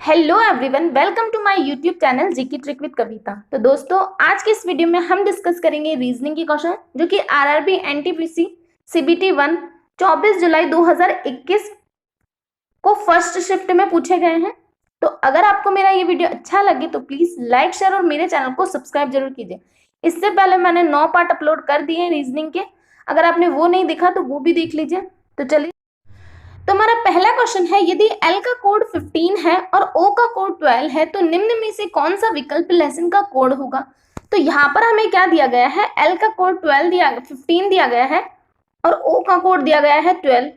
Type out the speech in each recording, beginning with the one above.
Hello everyone, welcome to my YouTube channel GK trick with Kavita. तो दोस्तों, आज के इस वीडियो में हम डिस्कस करेंगे रीजनिंग के क्वेश्चन जो कि आरआरबी एनटीपीसी सीबीटी 1 24 जुलाई 2021 को फर्स्ट शिफ्ट में पूछे गए हैं। तो अगर आपको मेरा ये वीडियो अच्छा लगे तो प्लीज लाइक, शेयर और मेरे चैनल को सब्सक्राइब जरूर कीजिए। इससे पहले मैंने 9 पार्ट अपलोड कर दिए हैं रीजनिंग के, अगर आपने वो नहीं देखा तो वो भी देख लीजिए। तो चलिए, तो हमारा पहला क्वेश्चन है, यदि L का कोड 15 है और O का कोड 12 है तो निम्न में से कौन सा विकल्प लेसन का कोड होगा। तो यहाँ पर हमें क्या दिया गया है, L का कोड 15 दिया गया है और O का कोड दिया गया है 12।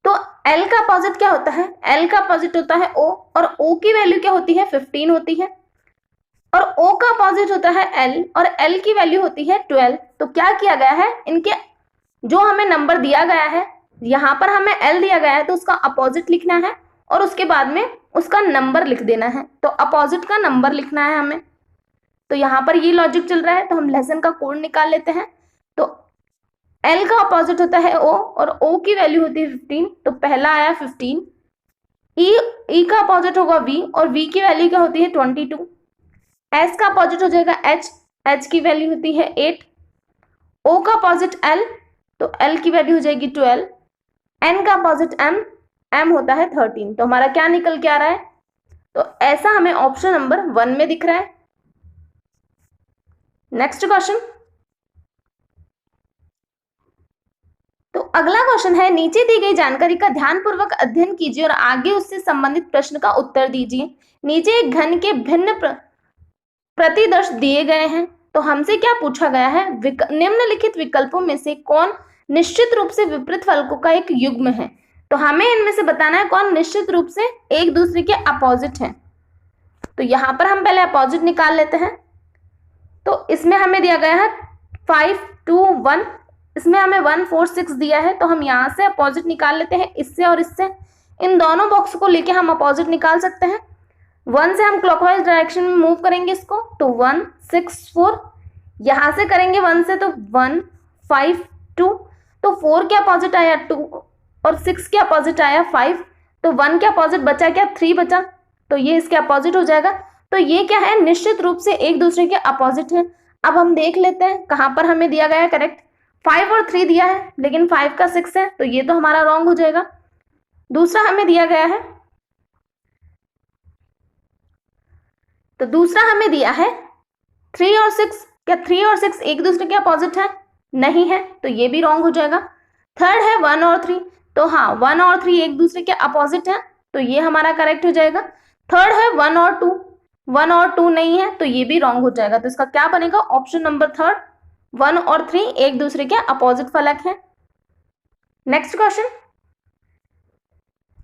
तो L का अपोजिट क्या होता है, L का अपोजिट होता है O और O की वैल्यू क्या होती है, 15 होती है। और O का अपोजिट होता है L और L की वैल्यू होती है 12। तो क्या किया गया है, इनके जो हमें नंबर दिया गया है, यहाँ पर हमें L दिया गया है तो उसका अपोजिट लिखना है और उसके बाद में उसका नंबर लिख देना है। तो अपोजिट का नंबर लिखना है हमें। तो यहाँ पर ये लॉजिक चल रहा है, तो हम लेसन का कोड निकाल लेते हैं। तो L का अपोजिट होता है O और O की वैल्यू होती है 15। तो पहला आया 15। E का अपोजिट होगा V और V की वैल्यू क्या होती है 22। S का अपोजिट हो जाएगा H की वैल्यू होती है 8। O का अपोजिट L, तो L की वैल्यू हो जाएगी 12। N का अपोजिट M होता है 13। तो हमारा क्या निकल के आ रहा है, तो ऐसा हमें ऑप्शन नंबर 1 में दिख रहा है। नेक्स्ट क्वेश्चन, तो अगला क्वेश्चन है, नीचे दी गई जानकारी का ध्यानपूर्वक अध्ययन कीजिए और आगे उससे संबंधित प्रश्न का उत्तर दीजिए। नीचे एक घन के भिन्न प्रतिदर्श दिए गए हैं, तो हमसे क्या पूछा गया है, निम्नलिखित विकल्पों में से कौन निश्चित रूप से विपरीत फलकों का एक युग्म है। तो हमें इनमें से बताना है कौन निश्चित रूप से एक दूसरे के अपोजिट हैं। तो यहाँ पर हम पहले अपोजिट निकाल लेते हैं। तो इसमें हमें दिया गया है 5 2 1, इसमें हमें 1 4 6 दिया है। तो हम यहाँ से अपोजिट निकाल लेते हैं, इससे और इससे। इन दोनों बॉक्स को लेके हम अपोजिट निकाल सकते हैं। 1 से हम क्लॉकवाइज डायरेक्शन में मूव करेंगे इसको, तो 1 6 4। यहाँ से करेंगे 1 से, तो 1 5 2। तो 4 के अपोजिट आया 2 और 6 के अपोजिट आया 5। तो 1 के अपोजिट बचा क्या, 3 बचा। तो ये इसके अपोजिट हो जाएगा। तो ये क्या है, निश्चित रूप से एक दूसरे के अपोजिट है। अब हम देख लेते हैं कहां पर हमें दिया गया है करेक्ट। 5 और 3 दिया है, लेकिन 5 का 6 है, तो ये तो हमारा रॉन्ग हो जाएगा। दूसरा हमें दिया गया है, तो दूसरा हमें दिया है 3 और 6। क्या 3 और 6 एक दूसरे के अपोजिट है, नहीं है, तो ये भी रॉन्ग हो जाएगा। थर्ड है 1 और 3, तो हाँ 1 और 3 एक दूसरे के अपोजिट है, तो ये हमारा करेक्ट हो जाएगा। थर्ड है 1 और 2, 1 और 2 नहीं है, तो ये भी रॉन्ग हो जाएगा। तो इसका क्या बनेगा, ऑप्शन नंबर थर्ड, 1 और 3 एक दूसरे के अपोजिट फलक है। नेक्स्ट क्वेश्चन,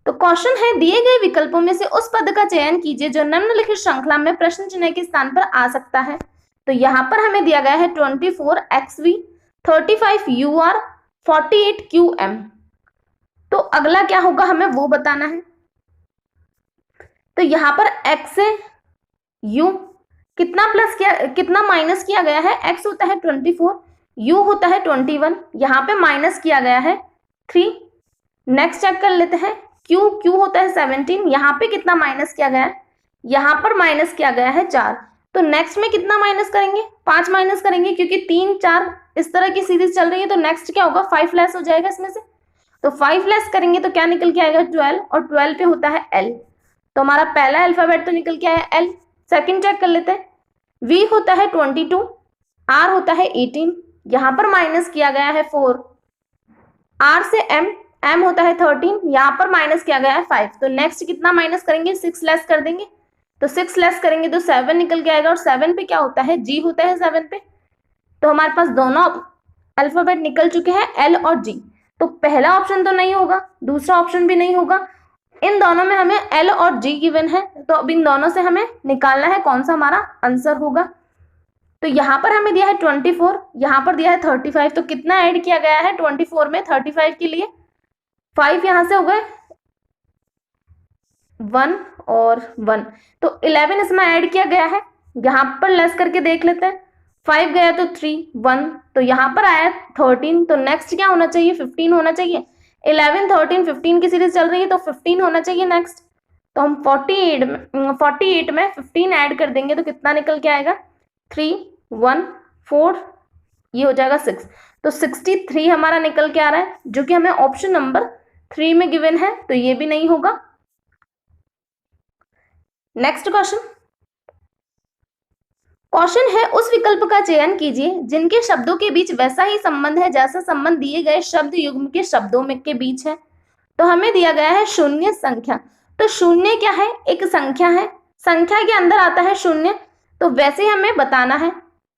तो क्वेश्चन है, दिए गए विकल्पों में से उस पद का चयन कीजिए जो निम्नलिखित श्रृंखला में प्रश्न चिन्ह के स्थान पर आ सकता है। तो यहाँ पर हमें दिया गया है 24 XV, 35 UR, 48 QM। तो अगला क्या होगा, हमें वो बताना है। तो यहाँ पर x से u कितना प्लस किया, कितना माइनस किया गया है, x होता है 24, u होता है 21, यहाँ पे माइनस किया गया है 3। नेक्स्ट चेक कर लेते हैं, q होता है 17, यहाँ पे कितना माइनस किया गया है, यहाँ पर माइनस किया गया है 4। तो नेक्स्ट में कितना माइनस करेंगे, 5 माइनस करेंगे, क्योंकि 3 4 इस तरह की सीरीज चल रही है। तो नेक्स्ट क्या होगा, 5 लेस हो जाएगा इसमें से। तो 5 लेस करेंगे तो क्या निकल के आएगा 12, और 12 पे होता है L। तो हमारा पहला अल्फाबेट तो निकल के आया L। सेकंड चेक कर लेते हैं, V होता है 22, R होता है 18, यहाँ पर माइनस किया गया है 4। R से M होता है 13, यहाँ पर माइनस किया गया है 5। तो नेक्स्ट कितना माइनस करेंगे, 6 लेस कर देंगे। तो 6 लेस करेंगे तो 7 निकल के आएगा, और 7 पे क्या होता है, G होता है 7 पे। तो हमारे पास दोनों अल्फाबेट निकल चुके हैं, L और G। तो पहला ऑप्शन तो नहीं होगा, दूसरा ऑप्शन भी नहीं होगा। इन दोनों में हमें L और G गिवन है, तो अब इन दोनों से हमें निकालना है कौन सा हमारा आंसर होगा। तो यहाँ पर हमें दिया है 24, यहाँ पर दिया है 35। तो कितना ऐड किया गया है 24 में 35 के लिए, 5 यहाँ से हो गए 1 और 1, तो 11 इसमें ऐड किया गया है। यहाँ पर लेस करके देख लेते हैं, 5 गया तो 3 1, तो यहाँ पर आया 13। तो नेक्स्ट क्या होना चाहिए, 15 होना चाहिए। 11 13 15 की सीरीज चल रही है, तो 15 होना चाहिए नेक्स्ट। तो हम 48 में 15 ऐड कर देंगे तो कितना निकल के आएगा 3 1 4, ये हो जाएगा 6, तो 63 हमारा निकल के आ रहा है, जो कि हमें ऑप्शन नंबर 3 में गिवन है, तो ये भी नहीं होगा। नेक्स्ट क्वेश्चन है उस विकल्प का चयन कीजिए जिनके शब्दों के बीच वैसा ही संबंध है जैसा संबंध दिए गए शब्द युग्म के शब्दों में के बीच है। तो हमें दिया गया है शून्य संख्या, तो शून्य क्या है, एक संख्या है, संख्या के अंदर आता है शून्य, तो वैसे ही हमें बताना है।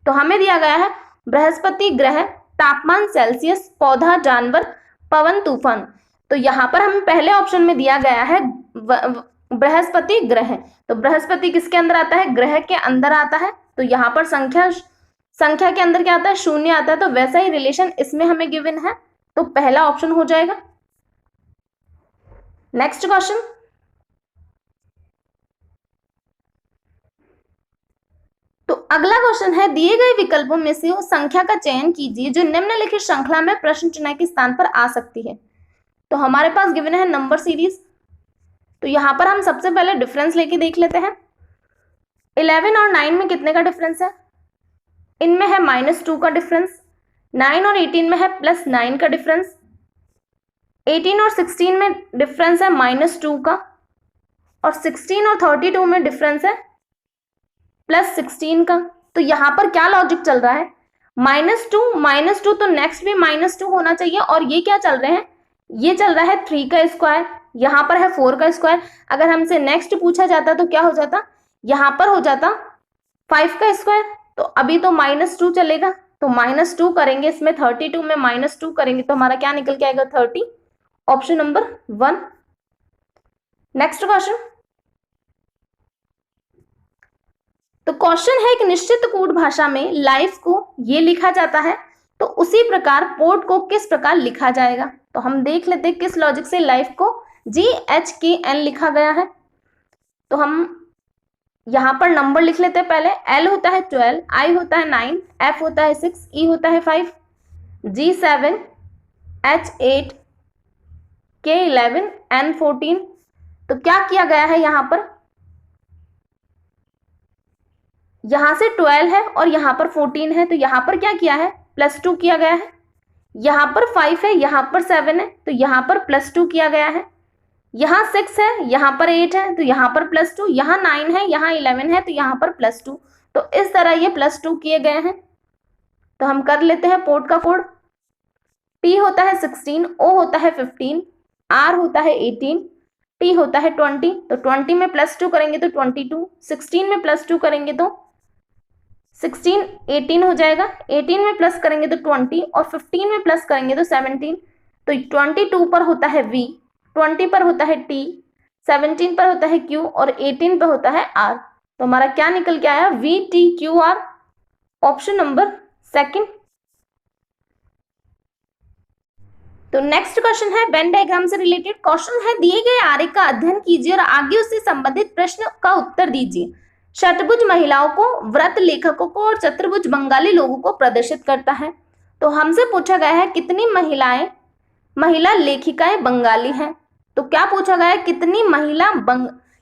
तो हमें दिया गया है बृहस्पति ग्रह, तापमान सेल्सियस, पौधा, जानवर, पवन, तूफान। तो यहाँ पर हमें पहले ऑप्शन में दिया गया है बृहस्पति ग्रह, तो बृहस्पति किसके अंदर आता है, ग्रह के अंदर आता है, तो यहाँ पर संख्या के अंदर क्या आता है, शून्य आता है, तो वैसा ही रिलेशन इसमें हमें गिवन है, तो पहला ऑप्शन हो जाएगा। नेक्स्ट क्वेश्चन, तो अगला क्वेश्चन है दिए गए विकल्पों में से उस संख्या का चयन कीजिए जो निम्नलिखित श्रृंखला में प्रश्न चिन्ह के स्थान पर आ सकती है। तो हमारे पास गिवन है नंबर सीरीज, तो यहां पर हम सबसे पहले डिफरेंस लेके देख लेते हैं। 11 और 9 में कितने का डिफरेंस है, इनमें है -2 का डिफरेंस। 9 और 18 में है +9 का डिफरेंस। 18 और 16 में डिफरेंस है -2 का, और 16 और 32 में डिफरेंस है +16 का। तो यहाँ पर क्या लॉजिक चल रहा है, -2 तो नेक्स्ट भी -2 होना चाहिए, और ये क्या चल रहे हैं, ये चल रहा है 3 का स्क्वायर, यहाँ पर है 4 का स्क्वायर। अगर हमसे नेक्स्ट पूछा जाता तो क्या हो जाता, यहाँ पर हो जाता 5 का स्क्वायर, तो अभी तो -2 चलेगा, तो -2 करेंगे इसमें, 32 में -2 करेंगे तो हमारा क्या निकल के आएगा 30, ऑप्शन नंबर 1। नेक्स्ट क्वेश्चन, तो क्वेश्चन है एक निश्चित कोड भाषा में लाइफ को ये लिखा जाता है, तो उसी प्रकार पोर्ट को किस प्रकार लिखा जाएगा। तो हम देख लेते हैं किस लॉजिक से लाइफ को GHKN लिखा गया है। तो हम यहां पर नंबर लिख लेते हैं, पहले L होता है 12, I होता है 9, F होता है 6, E होता है 5, G 7, H 8, K 11, N 14। तो क्या किया गया है, यहां से 12 है और यहां पर 14 है, तो यहां पर क्या किया है, +2 किया गया है। यहां पर 5 है, यहां पर 7 है, तो यहां पर +2 किया गया है। यहाँ 6 है, यहाँ पर 8 है, तो यहाँ पर +2, यहाँ 9 है, यहाँ 11 है, तो यहाँ पर +2। तो इस तरह ये +2 किए गए हैं। तो हम कर लेते हैं पोर्ट का कोड। P होता है 16, O होता है 15, R होता है 18, T होता है 20। तो 20 में +2 करेंगे तो 22, 16 में +2 करेंगे तो 16, 18 हो जाएगा, 18 में प्लस करेंगे तो 20, और 15 में प्लस करेंगे तो 17। तो 22 पर होता है V, 20 पर होता है T, 17 पर होता है Q, और 18 पर होता है R। तो हमारा क्या निकल के आया, VTQR, ऑप्शन नंबर 2। तो नेक्स्ट क्वेश्चन है वेन डायग्राम से रिलेटेड क्वेश्चन है, दिए गए आरेख का अध्ययन कीजिए और आगे उससे संबंधित प्रश्न का उत्तर दीजिए। षटभुज महिलाओं को, व्रत लेखकों को और चतुर्भुज बंगाली लोगों को प्रदर्शित करता है। तो हमसे पूछा गया है कितनी महिला लेखिकाएं बंगाली हैं। तो क्या पूछा गया है, कितनी महिला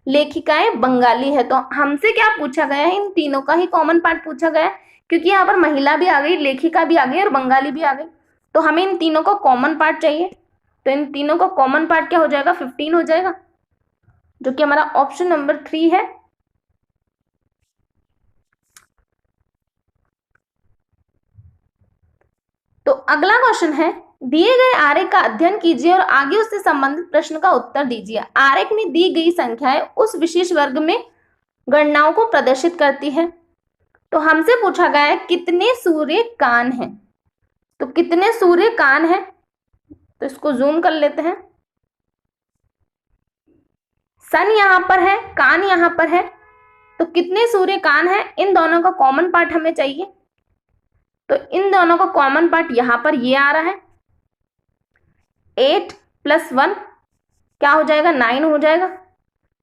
लेखिकाएं बंगाली है। तो हमसे क्या पूछा गया है, इन तीनों का ही कॉमन पार्ट पूछा गया है, क्योंकि यहाँ पर महिला भी आ गई, लेखिका भी आ गई और बंगाली भी आ गई, तो हमें इन तीनों का कॉमन पार्ट चाहिए। तो इन तीनों का कॉमन पार्ट क्या हो जाएगा, 15 हो जाएगा, जो कि हमारा ऑप्शन नंबर 3 है। तो अगला क्वेश्चन है, दिए गए आरेख का अध्ययन कीजिए और आगे उससे संबंधित प्रश्न का उत्तर दीजिए। आरेख में दी गई संख्याएं उस विशेष वर्ग में गणनाओं को प्रदर्शित करती है। तो हमसे पूछा गया है कितने सूर्य कान हैं। तो कितने सूर्य कान हैं, तो इसको जूम कर लेते हैं। सन यहां पर है, कान यहां पर है, तो कितने सूर्य कान है, इन दोनों का कॉमन पार्ट हमें चाहिए। तो इन दोनों का कॉमन पार्ट यहां पर ये आ रहा है, 8 + 1 क्या हो जाएगा, 9 हो जाएगा,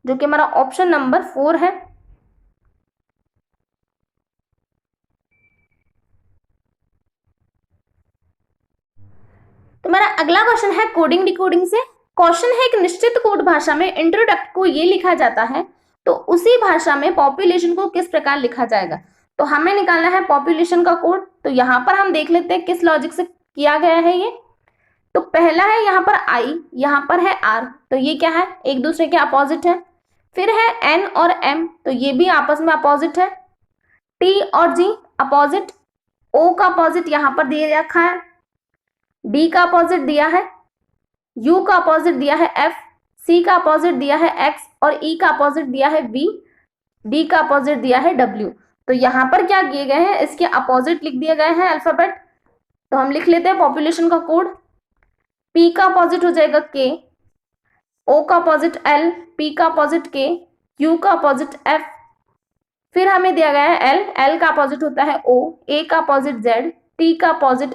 जो कि हमारा ऑप्शन नंबर 4 है। तो मेरा अगला क्वेश्चन है कोडिंग डिकोडिंग से, क्वेश्चन है एक निश्चित कोड भाषा में इंट्रोडक्ट को ये लिखा जाता है तो उसी भाषा में पॉपुलेशन को किस प्रकार लिखा जाएगा। तो हमें निकालना है पॉपुलेशन का कोड। तो यहाँ पर हम देख लेते हैं किस लॉजिक से किया गया है ये। तो पहला है यहाँ पर आई, यहाँ पर है आर, तो ये क्या है, एक दूसरे के अपोजिट है। फिर है एन और एम, तो ये भी आपस में अपोजिट है। टी और जी अपोजिट, ओ का अपोजिट यहाँ पर दिया रखा है, डी का अपोजिट दिया है, यू का अपोजिट दिया है एफ, सी का अपोजिट दिया है एक्स और ई का अपोजिट दिया है वी, डी का अपोजिट दिया है डब्ल्यू। तो यहाँ पर क्या किए गए हैं, इसके अपोजिट लिख दिए गए हैं अल्फाबेट। तो हम लिख लेते हैं पॉपुलेशन का कोड। पी का अपोजिट हो जाएगा के, ओ का अपोजिट एल, पी का अपोजिट के, यू का अपोजिट एफ, फिर हमें दिया गया है एल, एल का अपोजिट होता है ओ, ए का अपोजिट जेड, टी का अपोजिट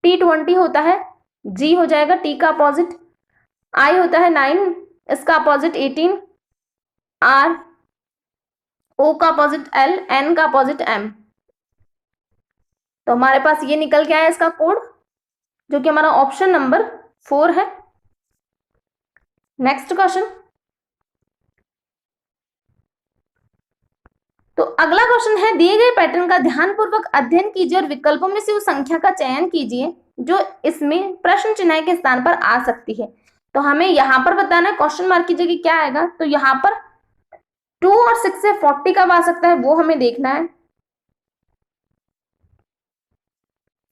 T20 होता है, जी हो जाएगा टी का अपोजिट, आई होता है 9, इसका अपोजिट 18, आर, ओ का अपोजिट एल, एन का अपोजिट एम। तो हमारे पास ये निकल के आया इसका कोड, जो कि हमारा ऑप्शन नंबर 4 है। Next question. तो अगला क्वेश्चन है दिए गए पैटर्न का ध्यानपूर्वक अध्ययन कीजिए और विकल्पों में से उस संख्या का चयन कीजिए जो इसमें प्रश्न चिन्ह के स्थान पर आ सकती है। तो हमें यहाँ पर बताना है क्वेश्चन मार्क की जगह क्या आएगा। तो यहाँ पर 2 और 6 से 40 कब आ सकता है वो हमें देखना है।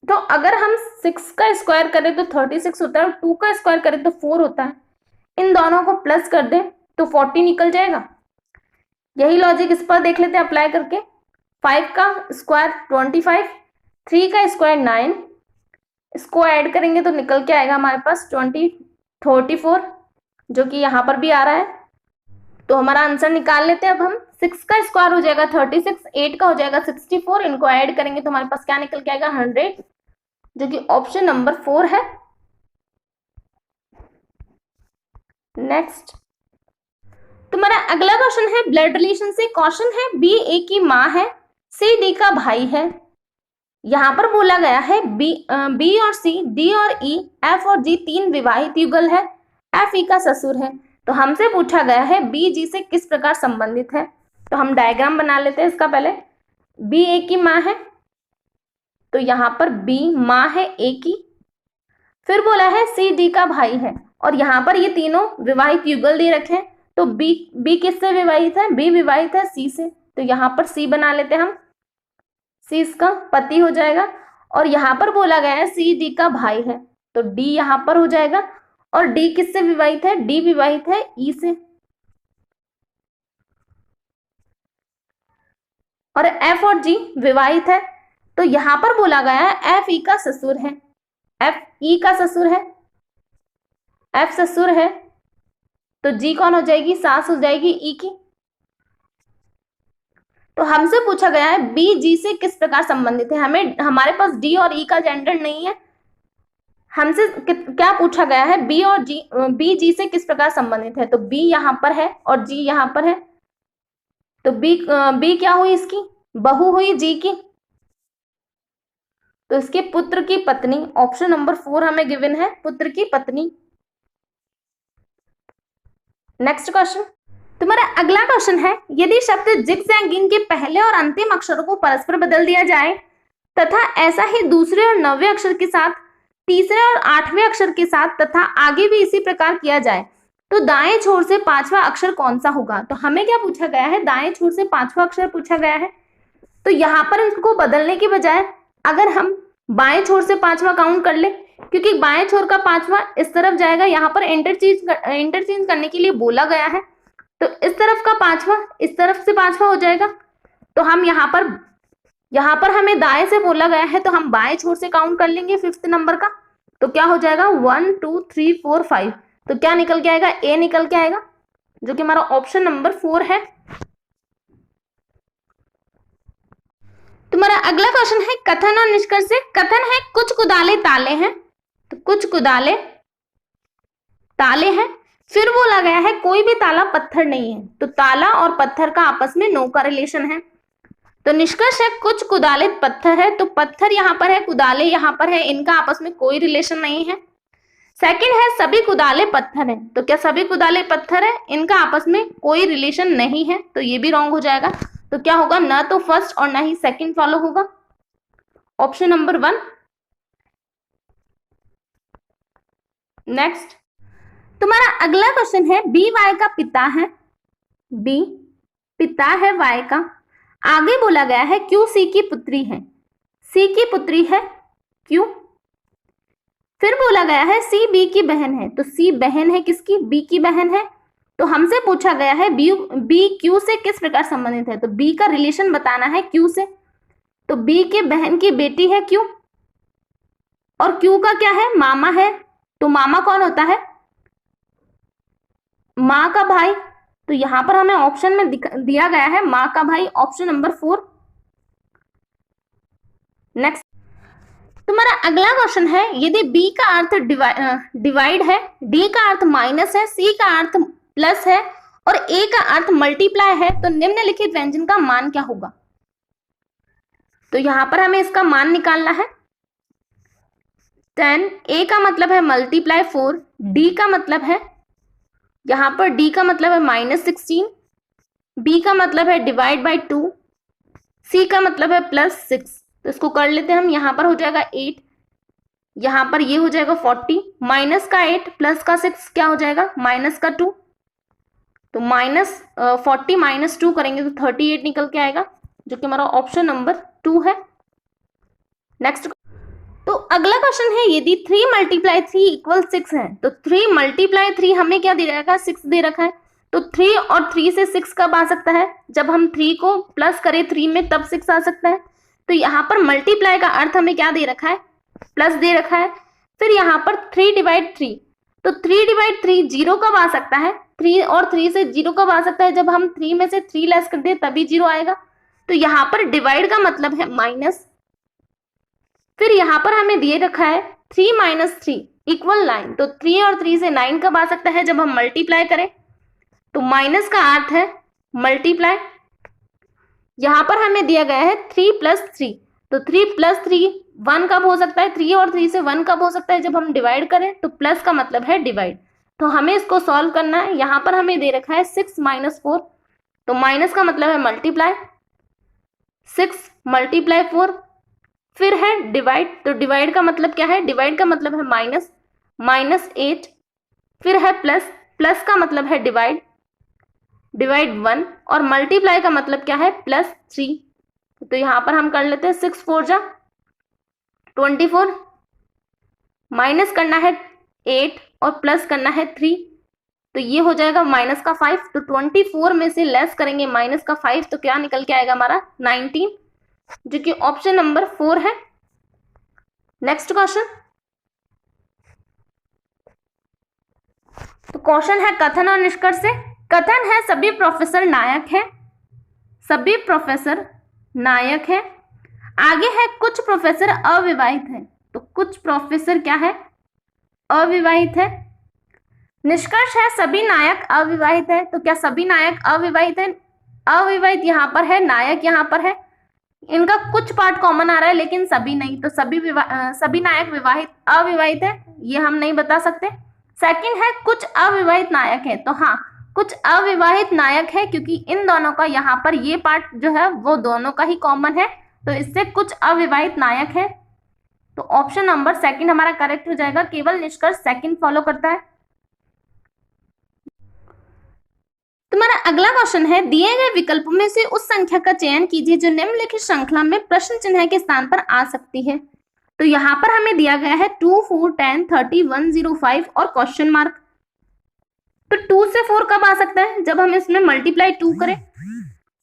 तो अगर हम 6 का स्क्वायर करें तो 36 होता है और 2 का स्क्वायर करें तो 4 होता है। इन दोनों को प्लस कर दें तो 40 निकल जाएगा। यही लॉजिक इस पर देख लेते हैं अप्लाई करके। 5 का स्क्वायर 25, 3 का स्क्वायर 9, इसको ऐड करेंगे तो निकल के आएगा हमारे पास 34, जो कि यहाँ पर भी आ रहा है। तो हमारा आंसर निकाल लेते हैं अब हम। 6 का स्क्वायर हो जाएगा 36, 8 का हो जाएगा 64, इनको ऐड करेंगे तो हमारे पास क्या निकल के आएगा 100, जो कि ऑप्शन नंबर 4 है। नेक्स्ट तुम्हारा अगला क्वेश्चन है ब्लड रिलेशन से। क्वेश्चन है बी ए की माँ है, सी डी का भाई है। यहाँ पर बोला गया है बी और सी, डी और ई, एफ और जी 3 विवाहित युगल है, एफ ई का ससुर है। तो हमसे पूछा गया है बी जी से किस प्रकार संबंधित है। तो हम डायग्राम बना लेते हैं इसका। पहले बी ए की माँ है, तो यहाँ पर बी माँ है ए की। फिर बोला है सी डी का भाई है और यहाँ पर ये तीनों विवाहित युगल दे रखे हैं। तो बी किससे विवाहित है, बी विवाहित है सी से। तो यहाँ पर सी बना लेते हैं हम, सी इसका पति हो जाएगा। और यहाँ पर बोला गया है सी डी का भाई है, तो डी यहाँ पर हो जाएगा। और डी किससे विवाहित है, डी विवाहित है ई से। और एफ और जी विवाहित है, तो यहाँ पर बोला गया है एफ ई का ससुर है, एफ ई का ससुर है, एफ ससुर है, तो जी कौन हो जाएगी, सास हो जाएगी ई की। तो हमसे पूछा गया है बी जी से किस प्रकार संबंधित है। हमारे पास डी और ई का जेंडर नहीं है। हमसे क्या पूछा गया है, बी जी से किस प्रकार संबंधित है। तो बी यहाँ पर है और जी यहाँ पर है, तो बी क्या हुई, इसकी बहू हुई जी की। तो इसके पुत्र की पत्नी, ऑप्शन नंबर 4 हमें गिवन है, पुत्र की पत्नी। Next question. तुम्हारा अगला क्वेश्चन है यदि शब्द जिगजैगिंग के पहले और अंतिम अक्षरों को परस्पर बदल दिया जाए तथा ऐसा ही दूसरे और 9वें अक्षर के साथ, तीसरे और 8वें अक्षर के साथ तथा आगे भी इसी प्रकार किया जाए तो दाएं छोर से 5वां अक्षर कौन सा होगा। तो हमें क्या पूछा गया है, दाएं छोर से 5वां अक्षर पूछा गया है। तो यहाँ पर इनको बदलने की बजाय अगर हम बाएं छोर से 5वां काउंट कर ले, क्योंकि बाएं छोर का 5वां इस तरफ जाएगा, यहाँ पर इंटरचेंज करने के लिए बोला गया है। तो इस तरफ का 5वां इस तरफ से 5वां हो जाएगा। तो हम यहाँ पर हमें दाएं से बोला गया है, तो हम बाएं छोर से काउंट कर लेंगे 5th नंबर का। तो क्या हो जाएगा 1 2 3 4 5। तो क्या निकल के आएगा, ए निकल के आएगा, जो कि हमारा ऑप्शन नंबर 4 है। तुम्हारा अगला क्वेश्चन है कथन और निष्कर्ष से। कथन है कुछ कुदाले ताले हैं, तो कुछ कुदाले ताले हैं। फिर बोला गया है कोई भी ताला पत्थर नहीं है, तो ताला और पत्थर का आपस में नो कॉरिलेशन है। तो निष्कर्ष है कुछ कुदाले पत्थर है, तो पत्थर यहाँ पर है, कुदाले यहाँ पर है, इनका आपस में कोई रिलेशन नहीं है। सेकंड है सभी कुदाले पत्थर है। तो क्या सभी कुदाले पत्थर है? इनका आपस में कोई रिलेशन नहीं है, तो ये भी रॉन्ग हो जाएगा। तो क्या होगा? ना तो फर्स्ट और ना ही सेकंड फॉलो होगा, ऑप्शन नंबर 1। नेक्स्ट तुम्हारा अगला क्वेश्चन है, बी वाई का पिता है, बी पिता है वाई का। आगे बोला गया है क्यू सी की पुत्री है, सी की पुत्री है क्यू। फिर बोला गया है सी बी की बहन है, तो सी बहन है किसकी? बी की बहन है। तो हमसे पूछा गया है बी क्यू से किस प्रकार संबंधित है, तो बी का रिलेशन बताना है क्यू से। तो बी के बहन की बेटी है क्यू, और क्यू का क्या है? मामा है। तो मामा कौन होता है? माँ का भाई। तो यहां पर हमें ऑप्शन में दिया गया है माँ का भाई, ऑप्शन नंबर 4। नेक्स्ट तुम्हारा अगला क्वेश्चन है, यदि b का अर्थ डिवाइड है, d का अर्थ माइनस है, c का अर्थ प्लस है और a का अर्थ मल्टीप्लाई है, तो निम्नलिखित व्यंजन का मान क्या होगा? तो यहां पर हमें इसका मान निकालना है। 10, a का मतलब है मल्टीप्लाई 4, d का मतलब है, यहां पर d का मतलब है -16, b का मतलब है डिवाइड बाई 2, c का मतलब है +6। तो इसको कर लेते हैं हम, यहां पर हो जाएगा 8, यहां पर ये हो जाएगा 40, माइनस का 8 प्लस का 6 क्या हो जाएगा? माइनस का 2। तो -40 -2 करेंगे तो 38 निकल के आएगा, जो कि हमारा ऑप्शन नंबर 2 है। नेक्स्ट तो अगला क्वेश्चन है, यदि 3 × 3 = 6 है, तो 3 × 3 हमें क्या दे रखा है? 6 दे रखा है। तो 3 और 3 से 6 कब आ सकता है? जब हम 3 को प्लस करें 3 में, तब 6 आ सकता है। तो यहाँ पर मल्टीप्लाई का अर्थ हमें क्या दे रखा है? प्लस दे रखा है। फिर यहाँ पर 3/3, तो 3/3 0 कब आ सकता है? 3 और 3 से 0 कब आ सकता है? जब हम 3 में से 3 लेस कर दे तभी 0 आएगा। तो यहाँ पर डिवाइड का मतलब है माइनस। फिर यहाँ पर हमें दिए रखा है 3 - 3 = 9, तो 3 और 3 से 9 कब आ सकता है? जब हम मल्टीप्लाई करें। तो माइनस का अर्थ है मल्टीप्लाई। यहां पर हमें दिया गया है 3 + 3, तो 3 + 3 1 कब हो सकता है? 3 और 3 से 1 कब हो सकता है? जब हम डिवाइड करें। तो प्लस का मतलब है डिवाइड। तो हमें इसको सॉल्व करना है। यहां पर हमें दे रखा है 6 - 4, तो माइनस का मतलब है मल्टीप्लाई, 6 × 4। फिर है डिवाइड, तो डिवाइड का मतलब क्या है? डिवाइड का मतलब है -8। फिर है प्लस का मतलब है डिवाइड 1, और मल्टीप्लाई का मतलब क्या है? +3। तो यहां पर हम कर लेते हैं 6 4 जा 24, माइनस करना है 8 और प्लस करना है 3, तो ये हो जाएगा -5। तो 24 में से लेस करेंगे -5, तो क्या निकल के आएगा हमारा? 19, जो कि ऑप्शन नंबर 4 है। नेक्स्ट क्वेश्चन, तो क्वेश्चन है कथन और निष्कर्ष से। कथन है सभी प्रोफेसर नायक हैं, सभी प्रोफेसर नायक हैं। आगे है कुछ प्रोफेसर अविवाहित हैं, तो कुछ प्रोफेसर क्या है? अविवाहित है। निष्कर्ष है सभी नायक अविवाहित है, तो क्या सभी नायक अविवाहित है? अविवाहित यहाँ पर है, नायक यहाँ पर है। इनका कुछ पार्ट कॉमन आ रहा है लेकिन सभी नहीं, तो सभी नायक विवाहित अविवाहित है, ये हम नहीं बता सकते। सेकंड है कुछ अविवाहित नायक है, तो हाँ कुछ अविवाहित नायक है, क्योंकि इन दोनों का यहाँ पर ये पार्ट जो है वो दोनों का ही कॉमन है, तो इससे कुछ अविवाहित नायक है। तो ऑप्शन नंबर 2 हमारा करेक्ट हो जाएगा। केवल निष्कर्ष 2 फॉलो करता है। तुम्हारा अगला क्वेश्चन है, दिए गए विकल्पों में से उस संख्या का चयन कीजिए जो निम्नलिखित श्रृंखला में प्रश्न चिन्ह के स्थान पर आ सकती है। तो यहाँ पर हमें दिया गया है 2 4 10 30 105 और क्वेश्चन मार्क। तो 2 से 4 कब आ सकता है? जब हम इसमें मल्टीप्लाई 2 करें।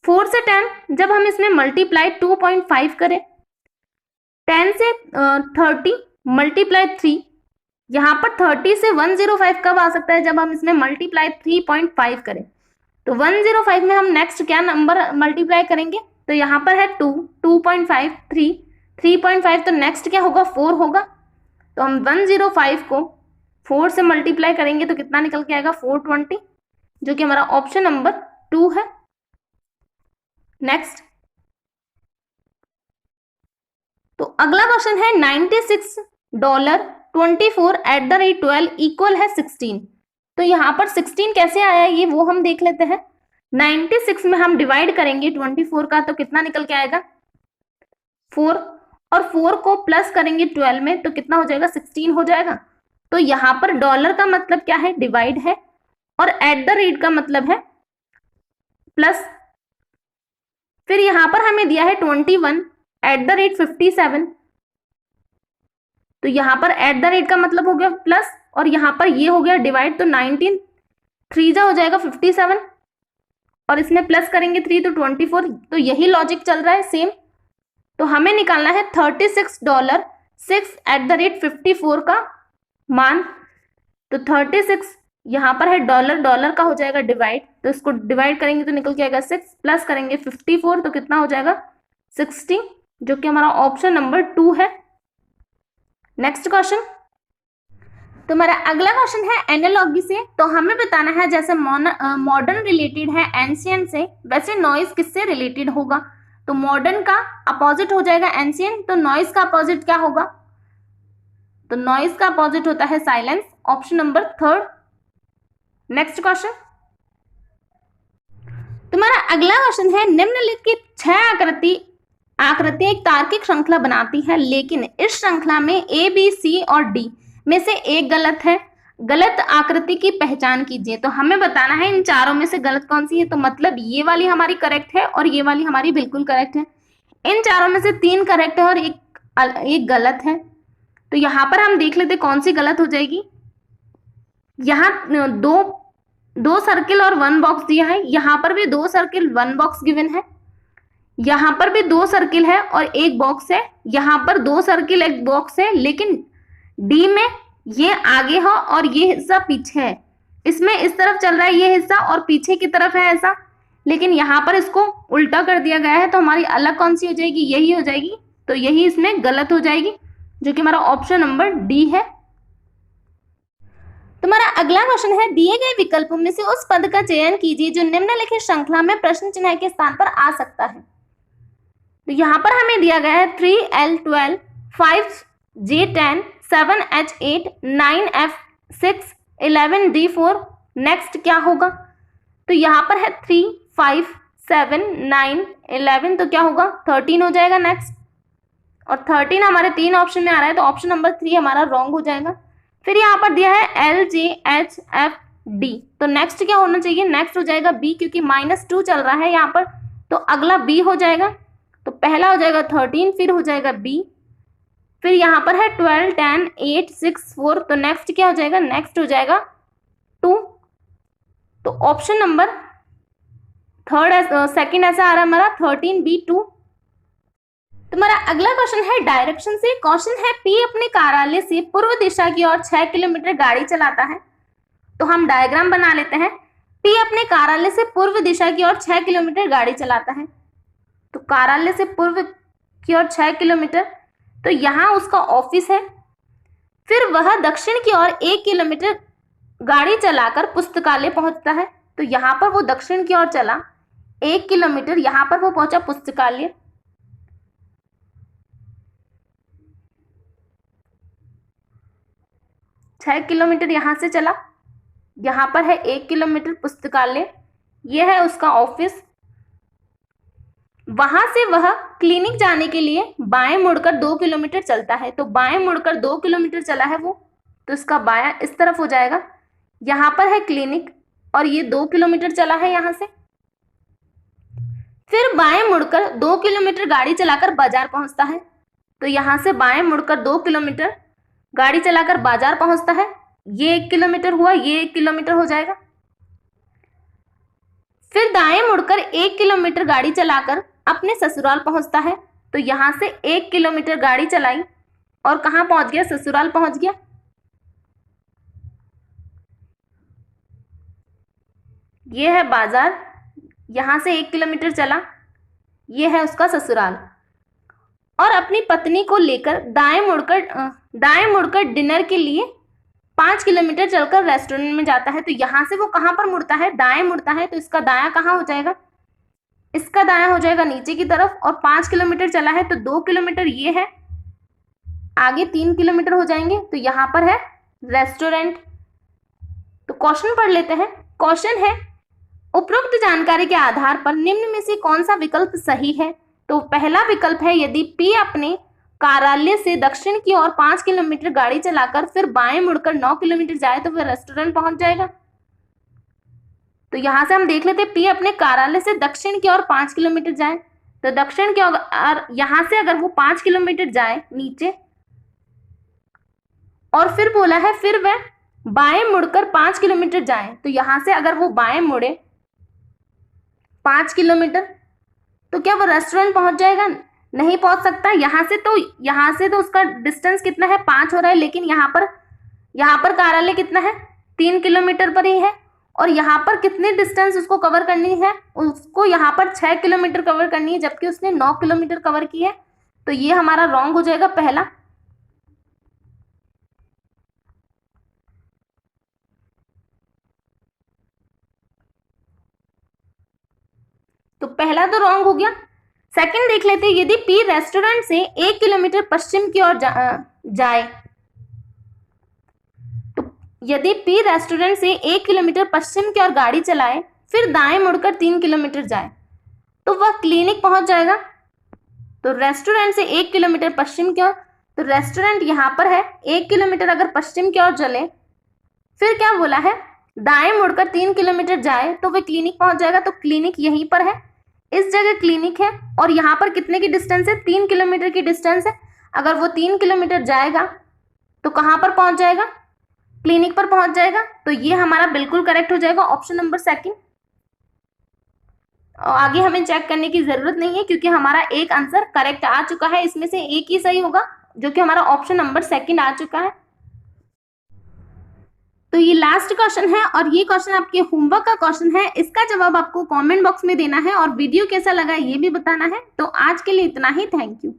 4 से 10 जब हम इसमें मल्टीप्लाई 2.5 करें। 10 से 30 मल्टीप्लाई 3, यहाँ पर 30 से 105 कब आ सकता है? जब हम इसमें मल्टीप्लाई 3.5 करें। तो 105 में हम नेक्स्ट क्या नंबर मल्टीप्लाई करेंगे? तो यहाँ पर है 2, 2.5, 3, 3.5, तो नेक्स्ट क्या होगा? 4 होगा। तो हम 105 को 4 से मल्टीप्लाई करेंगे तो कितना निकल के आएगा? 420, जो कि हमारा ऑप्शन नंबर 2 है। नेक्स्ट, तो अगला क्वेश्चन है 96 $24 इक्वल है 16। तो यहाँ पर 16 कैसे आया ये वो हम देख लेते हैं। 96 में हम डिवाइड करेंगे 24 का तो कितना निकल के आएगा 4, और 4 को प्लस करेंगे 12 में तो कितना हो जाएगा 16 हो जाएगा। तो यहाँ पर डॉलर का मतलब क्या है डिवाइड है, और एट द रेट का मतलब है प्लस। फिर यहाँ पर हमें दिया है 21 एट द रेट 57, तो यहाँ पर एट द रेट का मतलब हो गया प्लस, और यहाँ पर ये हो गया डिवाइड, तो 19 3 जा हो जाएगा 57, और इसमें प्लस करेंगे 3 तो 24। तो यही लॉजिक चल रहा है सेम। तो हमें निकालना है $36.6 का मान। तो 36 यहाँ पर है डॉलर, डॉलर का हो जाएगा डिवाइड, तो इसको डिवाइड करेंगे तो निकल के आएगा 6, प्लस करेंगे 54 तो कितना हो जाएगा 60, जो कि हमारा ऑप्शन नंबर 2 है। नेक्स्ट क्वेश्चन, तो हमारा अगला क्वेश्चन है एनालॉगी से। तो हमें बताना है जैसे मॉडर्न रिलेटेड है एंशिएंट से, वैसे नॉइज किससे रिलेटेड होगा। तो मॉडर्न का अपोजिट हो जाएगा एंशिएंट, तो नॉइज का अपोजिट क्या होगा, तो नॉइज का अपोजिट होता है silence, option number 3। Next question, तुम्हारा अगला क्वेश्चन है निम्नलिखित 6 आकृति एक तार्किक श्रृंखला बनाती है, लेकिन इस श्रृंखला में ए बी सी और डी में से एक गलत है, गलत आकृति की पहचान कीजिए। तो हमें बताना है इन चारों में से गलत कौन सी है। तो मतलब ये वाली हमारी करेक्ट है और ये वाली हमारी बिल्कुल करेक्ट है। इन चारों में से 3 करेक्ट है और एक गलत है। तो यहाँ पर हम देख लेते कौन सी गलत हो जाएगी। यहाँ दो सर्किल और 1 बॉक्स दिया है, यहाँ पर भी 2 सर्किल 1 बॉक्स गिवन है, यहाँ पर भी 2 सर्किल है और 1 बॉक्स है, यहाँ पर 2 सर्किल 1 बॉक्स है, लेकिन डी में ये आगे हो और ये हिस्सा पीछे है। इसमें इस तरफ चल रहा है ये हिस्सा और पीछे की तरफ है ऐसा, लेकिन यहाँ पर इसको उल्टा कर दिया गया है। तो हमारी अलग कौन सी हो जाएगी, यही हो जाएगी। तो यही इसमें गलत हो जाएगी, जो कि हमारा ऑप्शन नंबर डी है। तुम्हारा अगला क्वेश्चन है दिए गए विकल्पों में से उस पद का चयन कीजिए जो निम्नलिखित श्रृंखला में प्रश्न चिन्ह के स्थान पर आ सकता है। तो यहाँ पर हमें दिया गया है 3L12, 5J10, 7H8, 9F6, 11D4। Next क्या होगा, तो यहाँ पर है 3, 5, 7, 9, 11, तो क्या होगा 13 हो जाएगा नेक्स्ट। और 13 हमारे 3 ऑप्शन में आ रहा है, तो ऑप्शन नंबर 3 हमारा रॉन्ग हो जाएगा। फिर यहाँ पर दिया है LJHFD, तो नेक्स्ट क्या होना चाहिए, नेक्स्ट हो जाएगा B, क्योंकि -2 चल रहा है यहाँ पर, तो अगला B हो जाएगा। तो पहला हो जाएगा 13, फिर हो जाएगा B, फिर यहाँ पर है 12, 10, 8, 6, 4, तो नेक्स्ट क्या हो जाएगा, नेक्स्ट हो जाएगा 2। तो ऑप्शन नंबर सेकंड ऐसा आ रहा है हमारा 13B2। तुम्हारा अगला क्वेश्चन है डायरेक्शन से। क्वेश्चन है P अपने कार्यालय से पूर्व दिशा की ओर 6 किलोमीटर गाड़ी चलाता है। तो हम डायग्राम बना लेते हैं। P अपने कार्यालय से पूर्व दिशा की ओर 6 किलोमीटर गाड़ी चलाता है। तो कार्यालय से पूर्व की ओर 6 किलोमीटर, तो यहाँ उसका ऑफिस है। फिर वह दक्षिण की ओर 1 किलोमीटर गाड़ी चलाकर पुस्तकालय पहुंचता है। तो यहाँ पर वो दक्षिण की ओर चला 1 किलोमीटर, यहाँ पर वो पहुंचा पुस्तकालय। छह किलोमीटर यहाँ से चला, यहाँ पर है 1 किलोमीटर पुस्तकालय, ये है उसका ऑफिस। वहां से वह क्लिनिक जाने के लिए बाएं मुड़कर 2 किलोमीटर चलता है। तो बाएं मुड़कर 2 किलोमीटर चला है वो, तो इसका बायां इस तरफ हो जाएगा। यहाँ पर है क्लिनिक और ये 2 किलोमीटर चला है यहाँ से। फिर बाएं मुड़कर 2 किलोमीटर गाड़ी चलाकर बाजार पहुंचता है। तो यहाँ से बाएं मुड़कर 2 किलोमीटर गाड़ी चलाकर बाजार पहुंचता है, ये 1 किलोमीटर हुआ, ये 1 किलोमीटर हो जाएगा। फिर दाएं मुड़कर 1 किलोमीटर गाड़ी चलाकर अपने ससुराल पहुंचता है। तो यहां से 1 किलोमीटर गाड़ी चलाई और कहां पहुंच गया, ससुराल पहुंच गया। ये है बाजार, यहां से 1 किलोमीटर चला, ये है उसका ससुराल। और अपनी पत्नी को लेकर दाएं मुड़कर डिनर के लिए 5 किलोमीटर चलकर रेस्टोरेंट में जाता है। तो यहां से वो कहां पर मुड़ता है, दाएं मुड़ता है। तो इसका दायां कहां हो जाएगा, इसका दायां हो जाएगा नीचे की तरफ। और 5 किलोमीटर चला है तो 2 किलोमीटर ये है आगे 3 किलोमीटर हो जाएंगे, तो यहाँ पर है रेस्टोरेंट। तो क्वेश्चन पढ़ लेते हैं। क्वेश्चन है, उपरोक्त जानकारी के आधार पर निम्न में से कौन सा विकल्प सही है। तो पहला विकल्प है, यदि P अपने कार्यालय से दक्षिण की ओर 5 किलोमीटर गाड़ी चलाकर फिर बाएं मुड़कर 9 किलोमीटर जाए तो वह रेस्टोरेंट पहुंच जाएगा। तो यहां से हम देख लेते हैं, P अपने कार्यालय से दक्षिण की ओर 5 किलोमीटर जाए, तो दक्षिण की ओर यहां से अगर वो 5 किलोमीटर जाए नीचे, और फिर बोला है फिर वह बाएं मुड़कर 5 किलोमीटर जाए, तो यहां से अगर वो बाएं मुड़े 5 किलोमीटर, तो क्या वो रेस्टोरेंट पहुंच जाएगा? नहीं पहुंच सकता। यहां से तो उसका डिस्टेंस कितना है, 5 हो रहा है, लेकिन यहाँ पर कार्यालय कितना है, 3 किलोमीटर पर ही है, और यहाँ पर कितनी डिस्टेंस उसको कवर करनी है, उसको यहाँ पर 6 किलोमीटर कवर करनी है, जबकि उसने 9 किलोमीटर कवर की है। तो ये हमारा रॉन्ग हो जाएगा पहला। तो पहला तो रॉन्ग हो गया। सेकंड देख लेते हैं, यदि P रेस्टोरेंट से 1 किलोमीटर पश्चिम की ओर जाए, तो यदि P रेस्टोरेंट से 1 किलोमीटर पश्चिम की ओर गाड़ी चलाए फिर दाएं मुड़कर 3 किलोमीटर जाए, तो वह क्लिनिक पहुंच जाएगा। तो रेस्टोरेंट से 1 किलोमीटर पश्चिम की ओर, तो रेस्टोरेंट यहां पर है, 1 किलोमीटर अगर पश्चिम की ओर चले, फिर क्या बोला है, दाएं मुड़कर 3 किलोमीटर जाए तो वह क्लिनिक पहुंच जाएगा। तो क्लिनिक यहीं पर है, इस जगह क्लिनिक है, और यहाँ पर कितने की डिस्टेंस है, 3 किलोमीटर की डिस्टेंस है। अगर वो 3 किलोमीटर जाएगा तो कहाँ पर पहुंच जाएगा, क्लिनिक पर पहुंच जाएगा। तो ये हमारा बिल्कुल करेक्ट हो जाएगा, ऑप्शन नंबर सेकंड। और आगे हमें चेक करने की जरूरत नहीं है, क्योंकि हमारा एक आंसर करेक्ट आ चुका है, इसमें से एक ही सही होगा, जो कि हमारा ऑप्शन नंबर सेकंड आ चुका है। तो ये लास्ट क्वेश्चन है, और ये क्वेश्चन आपके होमवर्क का क्वेश्चन है। इसका जवाब आपको कमेंट बॉक्स में देना है, और वीडियो कैसा लगा ये भी बताना है। तो आज के लिए इतना ही, थैंक यू।